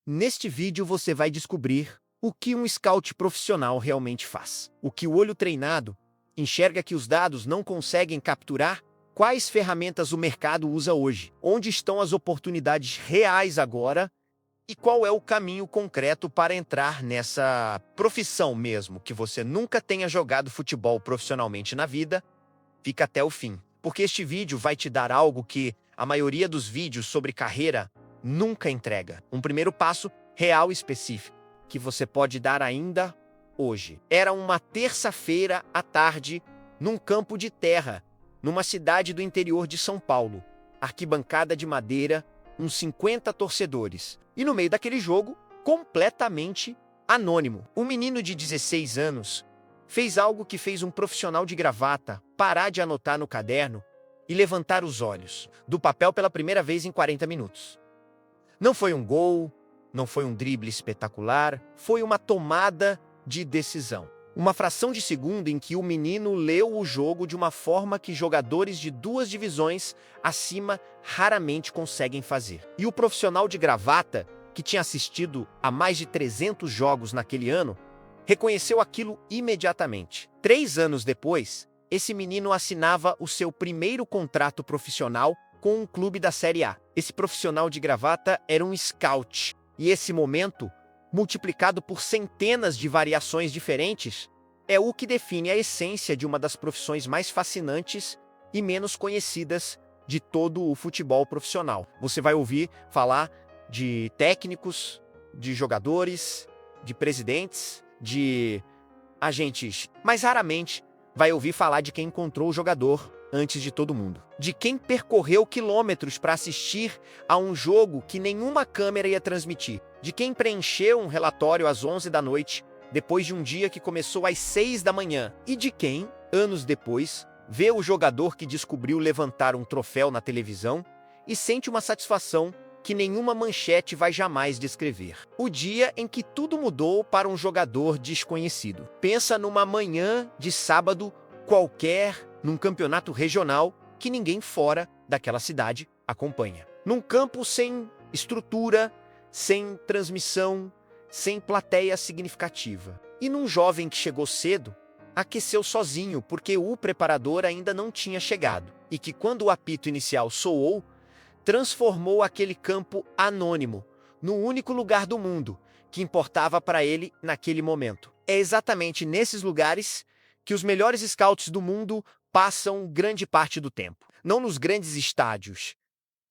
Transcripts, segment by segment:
Neste vídeo você vai descobrir o que um scout profissional realmente faz. O que o olho treinado enxerga que os dados não conseguem capturar, quais ferramentas o mercado usa hoje, onde estão as oportunidades reais agora e qual é o caminho concreto para entrar nessa profissão mesmo, que você nunca tenha jogado futebol profissionalmente na vida. Fica até o fim, porque este vídeo vai te dar algo que a maioria dos vídeos sobre carreira nunca entrega. Um primeiro passo real e específico, que você pode dar ainda hoje. Era uma terça-feira à tarde, num campo de terra, numa cidade do interior de São Paulo. Arquibancada de madeira, uns 50 torcedores. E no meio daquele jogo, completamente anônimo, um menino de 16 anos fez algo que fez um profissional de gravata parar de anotar no caderno e levantar os olhos do papel pela primeira vez em 40 minutos. Não foi um gol, não foi um drible espetacular, foi uma tomada de decisão. Uma fração de segundo em que o menino leu o jogo de uma forma que jogadores de duas divisões acima raramente conseguem fazer. E o profissional de gravata, que tinha assistido a mais de 300 jogos naquele ano, reconheceu aquilo imediatamente. 3 anos depois, esse menino assinava o seu primeiro contrato profissional com um clube da Série A. Esse profissional de gravata era um scout. E esse momento, multiplicado por centenas de variações diferentes, é o que define a essência de uma das profissões mais fascinantes e menos conhecidas de todo o futebol profissional. Você vai ouvir falar de técnicos, de jogadores, de presidentes, de agentes, mas raramente vai ouvir falar de quem encontrou o jogador antes de todo mundo. De quem percorreu quilômetros para assistir a um jogo que nenhuma câmera ia transmitir. De quem preencheu um relatório às 11 da noite, depois de um dia que começou às 6 da manhã. E de quem, anos depois, vê o jogador que descobriu levantar um troféu na televisão e sente uma satisfação que nenhuma manchete vai jamais descrever. O dia em que tudo mudou para um jogador desconhecido. Pensa numa manhã de sábado qualquer, num campeonato regional que ninguém fora daquela cidade acompanha. Num campo sem estrutura, sem transmissão, sem plateia significativa. E num jovem que chegou cedo, aqueceu sozinho porque o preparador ainda não tinha chegado. E que quando o apito inicial soou, transformou aquele campo anônimo no único lugar do mundo que importava para ele naquele momento. É exatamente nesses lugares que os melhores scouts do mundo passam grande parte do tempo. Não nos grandes estádios,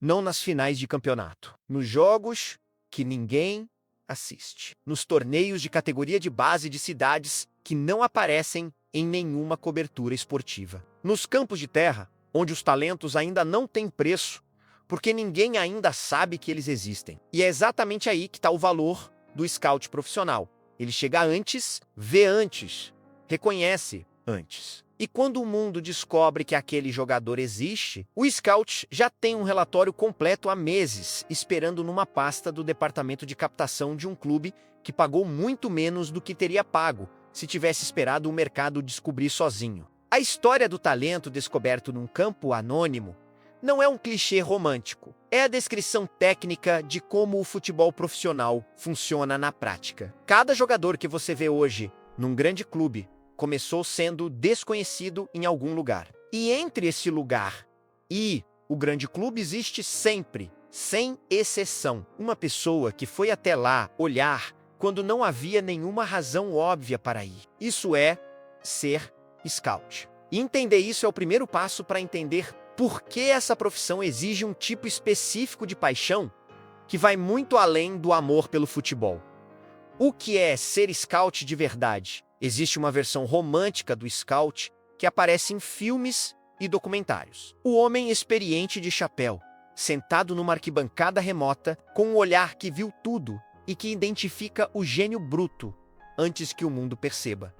não nas finais de campeonato. Nos jogos que ninguém assiste. Nos torneios de categoria de base de cidades que não aparecem em nenhuma cobertura esportiva. Nos campos de terra, onde os talentos ainda não têm preço, porque ninguém ainda sabe que eles existem. E é exatamente aí que está o valor do scout profissional. Ele chega antes, vê antes, reconhece antes. E quando o mundo descobre que aquele jogador existe, o scout já tem um relatório completo há meses, esperando numa pasta do departamento de captação de um clube que pagou muito menos do que teria pago se tivesse esperado o mercado descobrir sozinho. A história do talento descoberto num campo anônimo não é um clichê romântico. É a descrição técnica de como o futebol profissional funciona na prática. Cada jogador que você vê hoje num grande clube começou sendo desconhecido em algum lugar. E entre esse lugar e o grande clube existe sempre, sem exceção, uma pessoa que foi até lá olhar quando não havia nenhuma razão óbvia para ir. Isso é ser scout. E entender isso é o primeiro passo para entender por que essa profissão exige um tipo específico de paixão que vai muito além do amor pelo futebol. O que é ser scout de verdade? Existe uma versão romântica do scout que aparece em filmes e documentários. O homem experiente de chapéu, sentado numa arquibancada remota, com um olhar que viu tudo e que identifica o gênio bruto antes que o mundo perceba.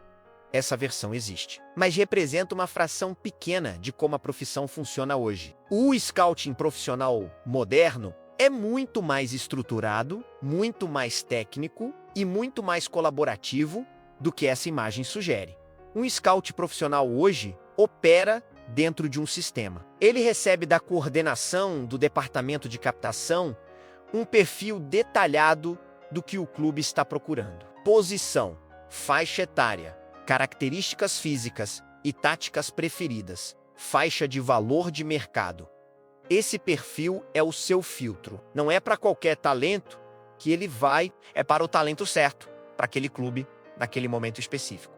Essa versão existe, mas representa uma fração pequena de como a profissão funciona hoje. O scouting profissional moderno é muito mais estruturado, muito mais técnico e muito mais colaborativo do que essa imagem sugere. Um scout profissional hoje opera dentro de um sistema. Ele recebe da coordenação do departamento de captação um perfil detalhado do que o clube está procurando. Posição, faixa etária, características físicas e táticas preferidas, faixa de valor de mercado. Esse perfil é o seu filtro. Não é para qualquer talento que ele vai, é para o talento certo, para aquele clube, naquele momento específico.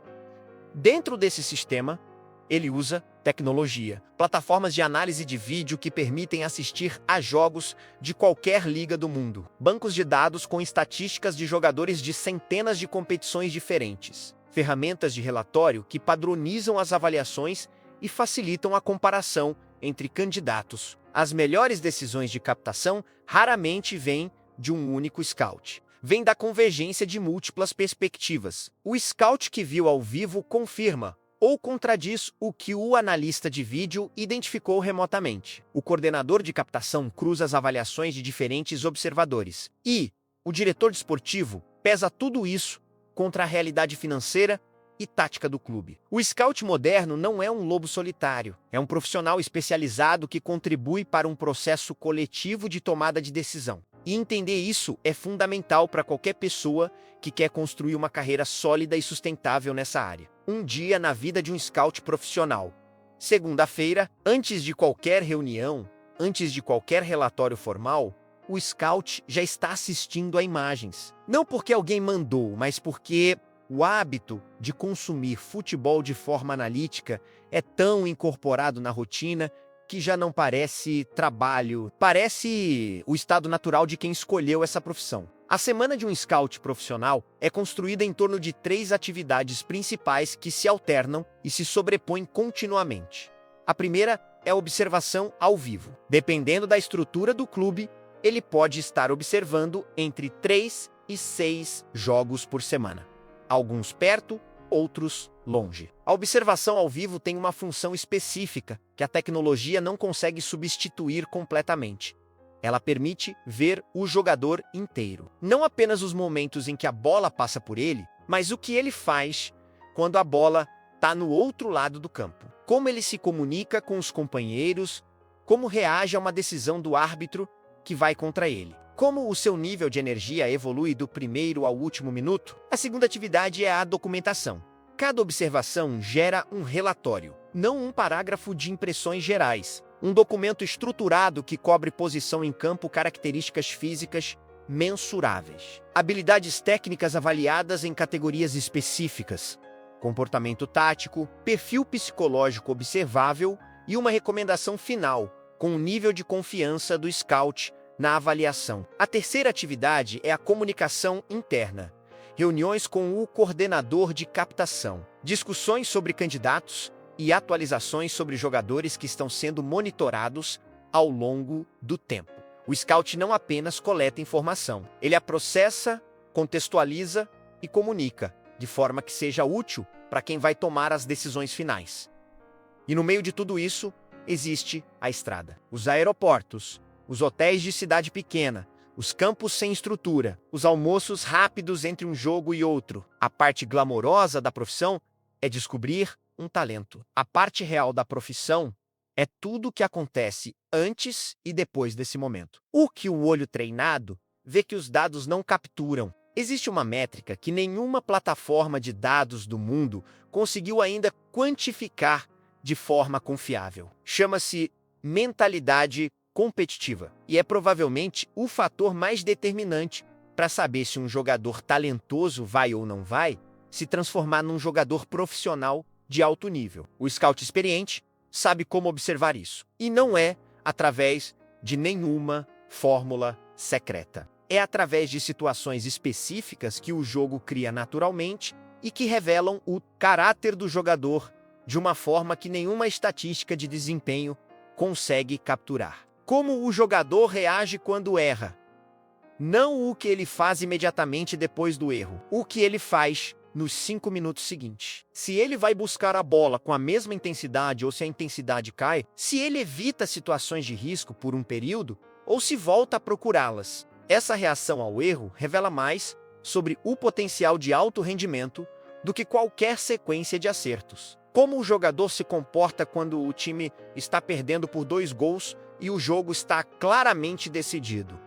Dentro desse sistema, ele usa tecnologia, plataformas de análise de vídeo que permitem assistir a jogos de qualquer liga do mundo, bancos de dados com estatísticas de jogadores de centenas de competições diferentes, ferramentas de relatório que padronizam as avaliações e facilitam a comparação entre candidatos. As melhores decisões de captação raramente vêm de um único scout. Vem da convergência de múltiplas perspectivas. O scout que viu ao vivo confirma ou contradiz o que o analista de vídeo identificou remotamente. O coordenador de captação cruza as avaliações de diferentes observadores. E o diretor desportivo pesa tudo isso contra a realidade financeira e tática do clube. O scout moderno não é um lobo solitário, é um profissional especializado que contribui para um processo coletivo de tomada de decisão. E entender isso é fundamental para qualquer pessoa que quer construir uma carreira sólida e sustentável nessa área. Um dia na vida de um scout profissional. Segunda-feira, antes de qualquer reunião, antes de qualquer relatório formal, o scout já está assistindo a imagens. Não porque alguém mandou, mas porque o hábito de consumir futebol de forma analítica é tão incorporado na rotina que já não parece trabalho, parece o estado natural de quem escolheu essa profissão. A semana de um scout profissional é construída em torno de 3 atividades principais que se alternam e se sobrepõem continuamente. A primeira é a observação ao vivo. Dependendo da estrutura do clube, ele pode estar observando entre 3 e 6 jogos por semana. Alguns perto, outros longe. A observação ao vivo tem uma função específica que a tecnologia não consegue substituir completamente. Ela permite ver o jogador inteiro. Não apenas os momentos em que a bola passa por ele, mas o que ele faz quando a bola está no outro lado do campo. Como ele se comunica com os companheiros, como reage a uma decisão do árbitro que vai contra ele. Como o seu nível de energia evolui do primeiro ao último minuto. A segunda atividade é a documentação. Cada observação gera um relatório, não um parágrafo de impressões gerais. Um documento estruturado que cobre posição em campo, características físicas mensuráveis. Habilidades técnicas avaliadas em categorias específicas. Comportamento tático, perfil psicológico observável e uma recomendação final, com o nível de confiança do scout na avaliação. A terceira atividade é a comunicação interna. Reuniões com o coordenador de captação, discussões sobre candidatos e atualizações sobre jogadores que estão sendo monitorados ao longo do tempo. O scout não apenas coleta informação, ele a processa, contextualiza e comunica, de forma que seja útil para quem vai tomar as decisões finais. E no meio de tudo isso, existe a estrada. Os aeroportos, os hotéis de cidade pequena, os campos sem estrutura, os almoços rápidos entre um jogo e outro. A parte glamourosa da profissão é descobrir um talento. A parte real da profissão é tudo o que acontece antes e depois desse momento. O que o olho treinado vê que os dados não capturam. Existe uma métrica que nenhuma plataforma de dados do mundo conseguiu ainda quantificar de forma confiável. Chama-se mentalidade competitiva e é provavelmente o fator mais determinante para saber se um jogador talentoso vai ou não vai se transformar num jogador profissional de alto nível. O scout experiente sabe como observar isso. E não é através de nenhuma fórmula secreta. É através de situações específicas que o jogo cria naturalmente e que revelam o caráter do jogador de uma forma que nenhuma estatística de desempenho consegue capturar. Como o jogador reage quando erra. Não o que ele faz imediatamente depois do erro. O que ele faz nos 5 minutos seguintes. Se ele vai buscar a bola com a mesma intensidade ou se a intensidade cai, se ele evita situações de risco por um período ou se volta a procurá-las. Essa reação ao erro revela mais sobre o potencial de alto rendimento do que qualquer sequência de acertos. Como o jogador se comporta quando o time está perdendo por 2 gols e o jogo está claramente decidido.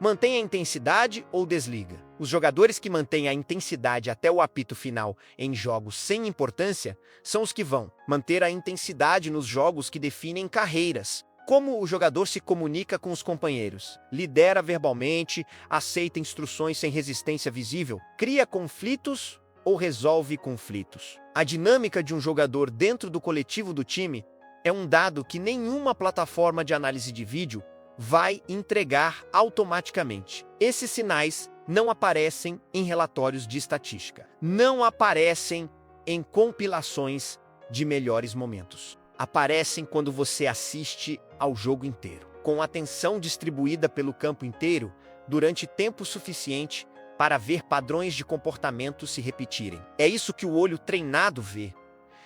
Mantém a intensidade ou desliga? Os jogadores que mantêm a intensidade até o apito final em jogos sem importância são os que vão manter a intensidade nos jogos que definem carreiras. Como o jogador se comunica com os companheiros, lidera verbalmente, aceita instruções sem resistência visível, cria conflitos ou resolve conflitos. A dinâmica de um jogador dentro do coletivo do time é um dado que nenhuma plataforma de análise de vídeo vai entregar automaticamente. Esses sinais não aparecem em relatórios de estatística, não aparecem em compilações de melhores momentos. Aparecem quando você assiste ao jogo inteiro, com atenção distribuída pelo campo inteiro durante tempo suficiente para ver padrões de comportamento se repetirem. É isso que o olho treinado vê.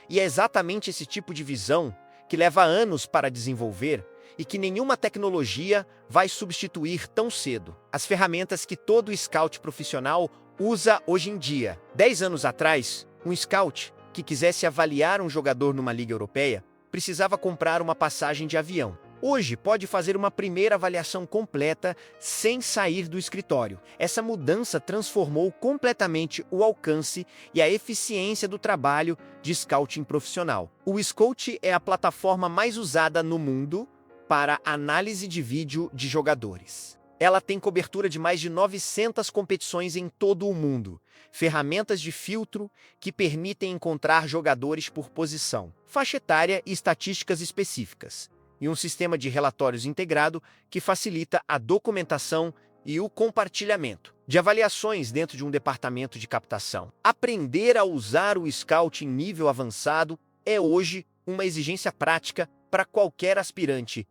E é exatamente esse tipo de visão que leva anos para desenvolver e que nenhuma tecnologia vai substituir tão cedo. As ferramentas que todo scout profissional usa hoje em dia. 10 anos atrás, um scout que quisesse avaliar um jogador numa liga europeia precisava comprar uma passagem de avião. Hoje pode fazer uma primeira avaliação completa sem sair do escritório. Essa mudança transformou completamente o alcance e a eficiência do trabalho de scouting profissional. O Scout é a plataforma mais usada no mundo para análise de vídeo de jogadores. Ela tem cobertura de mais de 900 competições em todo o mundo, ferramentas de filtro que permitem encontrar jogadores por posição, faixa etária e estatísticas específicas, e um sistema de relatórios integrado que facilita a documentação e o compartilhamento de avaliações dentro de um departamento de captação. Aprender a usar o Scout em nível avançado é hoje uma exigência prática para qualquer aspirante.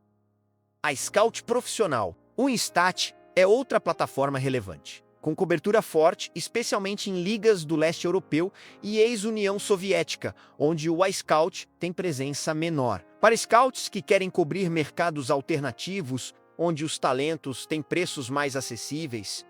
A Scout profissional, o Instat, é outra plataforma relevante, com cobertura forte, especialmente em ligas do leste europeu e ex-União Soviética, onde o iScout tem presença menor. Para scouts que querem cobrir mercados alternativos, onde os talentos têm preços mais acessíveis,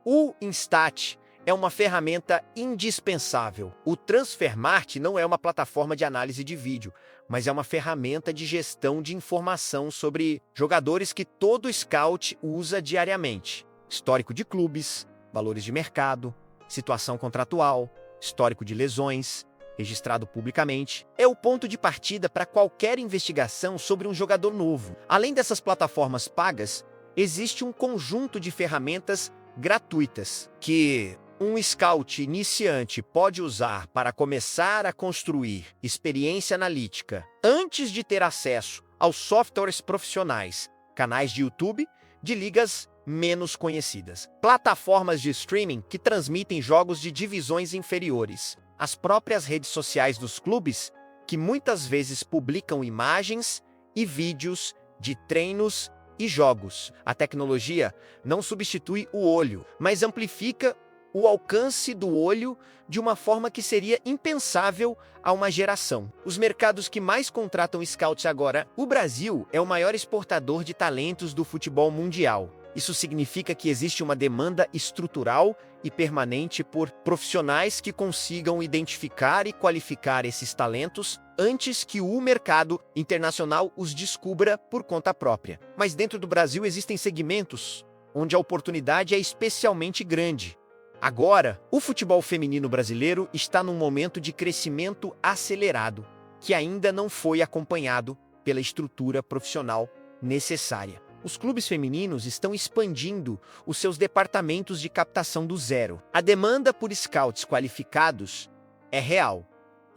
o Instat é uma ferramenta indispensável. O Transfermarkt não é uma plataforma de análise de vídeo, mas é uma ferramenta de gestão de informação sobre jogadores que todo scout usa diariamente. Histórico de clubes, valores de mercado, situação contratual, histórico de lesões, registrado publicamente, é o ponto de partida para qualquer investigação sobre um jogador novo. Além dessas plataformas pagas, existe um conjunto de ferramentas gratuitas que um scout iniciante pode usar para começar a construir experiência analítica antes de ter acesso aos softwares profissionais, canais de YouTube de ligas menos conhecidas, plataformas de streaming que transmitem jogos de divisões inferiores, as próprias redes sociais dos clubes, que muitas vezes publicam imagens e vídeos de treinos e jogos. A tecnologia não substitui o olho, mas amplifica o alcance do olho de uma forma que seria impensável há uma geração. Os mercados que mais contratam scouts agora, o Brasil é o maior exportador de talentos do futebol mundial. Isso significa que existe uma demanda estrutural e permanente por profissionais que consigam identificar e qualificar esses talentos antes que o mercado internacional os descubra por conta própria. Mas dentro do Brasil existem segmentos onde a oportunidade é especialmente grande. Agora, o futebol feminino brasileiro está num momento de crescimento acelerado, que ainda não foi acompanhado pela estrutura profissional necessária. Os clubes femininos estão expandindo os seus departamentos de captação do zero. A demanda por scouts qualificados é real,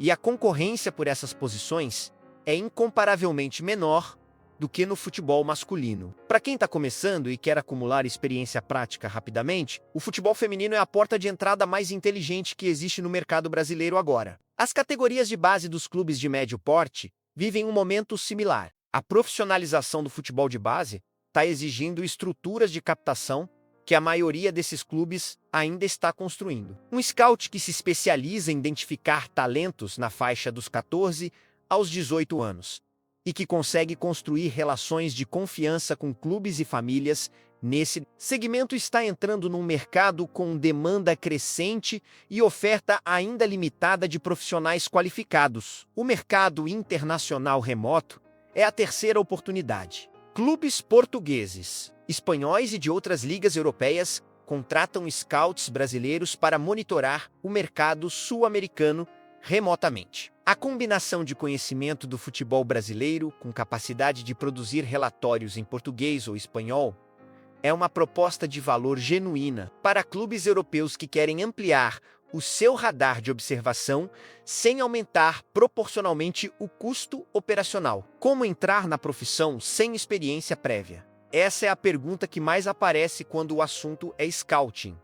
e a concorrência por essas posições é incomparavelmente menor do que no futebol masculino. Para quem está começando e quer acumular experiência prática rapidamente, o futebol feminino é a porta de entrada mais inteligente que existe no mercado brasileiro agora. As categorias de base dos clubes de médio porte vivem um momento similar. A profissionalização do futebol de base está exigindo estruturas de captação que a maioria desses clubes ainda está construindo. Um scout que se especializa em identificar talentos na faixa dos 14 aos 18 anos e que consegue construir relações de confiança com clubes e famílias nesse segmento está entrando num mercado com demanda crescente e oferta ainda limitada de profissionais qualificados. O mercado internacional remoto é a terceira oportunidade. Clubes portugueses, espanhóis e de outras ligas europeias contratam scouts brasileiros para monitorar o mercado sul-americano remotamente. A combinação de conhecimento do futebol brasileiro com capacidade de produzir relatórios em português ou espanhol é uma proposta de valor genuína para clubes europeus que querem ampliar o seu radar de observação sem aumentar proporcionalmente o custo operacional. Como entrar na profissão sem experiência prévia? Essa é a pergunta que mais aparece quando o assunto é scouting.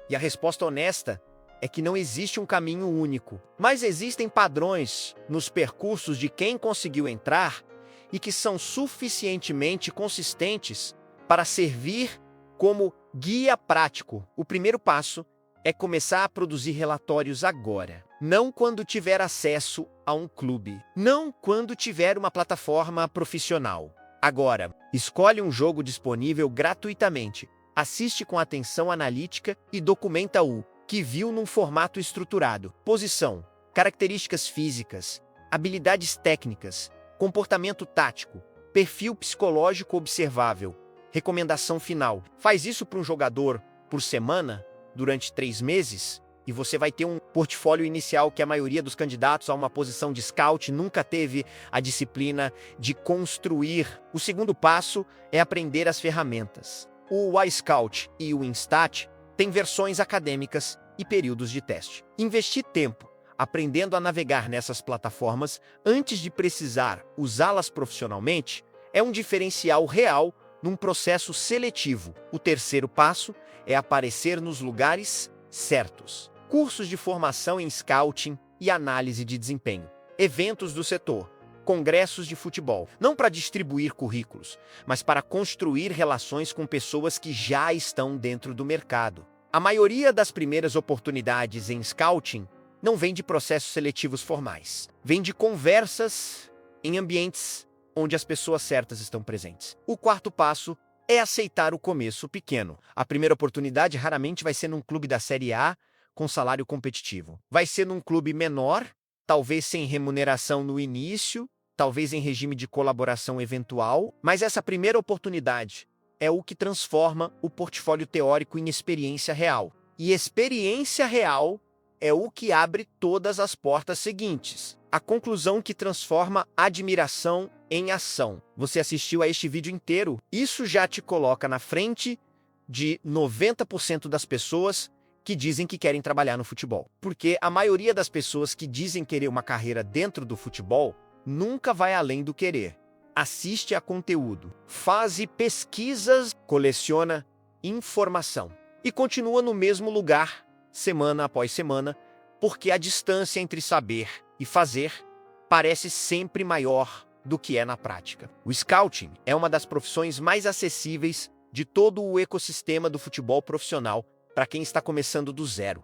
E a resposta honesta é que não existe um caminho único, mas existem padrões nos percursos de quem conseguiu entrar e que são suficientemente consistentes para servir como guia prático. O primeiro passo é começar a produzir relatórios agora, não quando tiver acesso a um clube, não quando tiver uma plataforma profissional. Agora, escolhe um jogo disponível gratuitamente, assiste com atenção analítica e documenta o que viu num formato estruturado. Posição, características físicas, habilidades técnicas, comportamento tático, perfil psicológico observável, recomendação final. Faz isso para um jogador por semana, durante 3 meses, e você vai ter um portfólio inicial que a maioria dos candidatos a uma posição de scout nunca teve a disciplina de construir. O segundo passo é aprender as ferramentas. O iScout e o Instat têm versões acadêmicas e períodos de teste. Investir tempo aprendendo a navegar nessas plataformas antes de precisar usá-las profissionalmente é um diferencial real num processo seletivo. O terceiro passo é aparecer nos lugares certos. Cursos de formação em scouting e análise de desempenho. Eventos do setor. Congressos de futebol. Não para distribuir currículos, mas para construir relações com pessoas que já estão dentro do mercado. A maioria das primeiras oportunidades em scouting não vem de processos seletivos formais. Vem de conversas em ambientes onde as pessoas certas estão presentes. O quarto passo é aceitar o começo pequeno. A primeira oportunidade raramente vai ser num clube da Série A com salário competitivo. Vai ser num clube menor, talvez sem remuneração no início, talvez em regime de colaboração eventual, mas essa primeira oportunidade é o que transforma o portfólio teórico em experiência real. E experiência real é o que abre todas as portas seguintes. A conclusão que transforma admiração em ação. Você assistiu a este vídeo inteiro, isso já te coloca na frente de 90% das pessoas que dizem que querem trabalhar no futebol. Porque a maioria das pessoas que dizem querer uma carreira dentro do futebol nunca vai além do querer. Assiste a conteúdo, faz pesquisas, coleciona informação e continua no mesmo lugar, semana após semana, porque a distância entre saber e fazer parece sempre maior do que é na prática. O scouting é uma das profissões mais acessíveis de todo o ecossistema do futebol profissional para quem está começando do zero.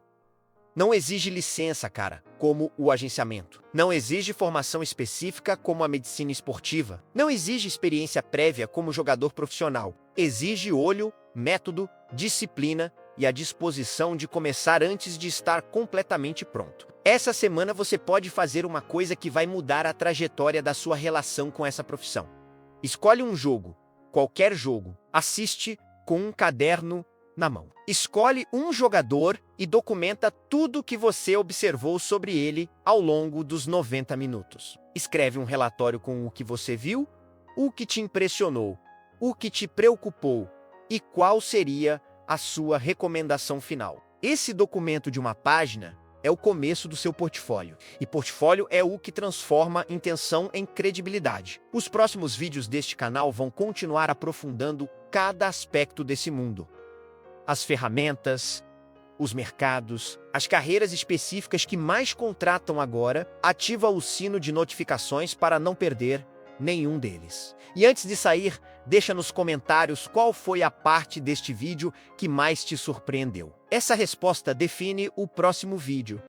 Não exige licença, cara, como o agenciamento. Não exige formação específica, como a medicina esportiva. Não exige experiência prévia como jogador profissional. Exige olho, método, disciplina e a disposição de começar antes de estar completamente pronto. Essa semana você pode fazer uma coisa que vai mudar a trajetória da sua relação com essa profissão. Escolhe um jogo, qualquer jogo. Assiste com um caderno na mão. Escolhe um jogador e documenta tudo o que você observou sobre ele ao longo dos 90 minutos. Escreve um relatório com o que você viu, o que te impressionou, o que te preocupou e qual seria a sua recomendação final. Esse documento de uma página é o começo do seu portfólio. E portfólio é o que transforma intenção em credibilidade. Os próximos vídeos deste canal vão continuar aprofundando cada aspecto desse mundo. As ferramentas, os mercados, as carreiras específicas que mais contratam agora. Ativa o sino de notificações para não perder nenhum deles. E antes de sair, deixa nos comentários qual foi a parte deste vídeo que mais te surpreendeu. Essa resposta define o próximo vídeo.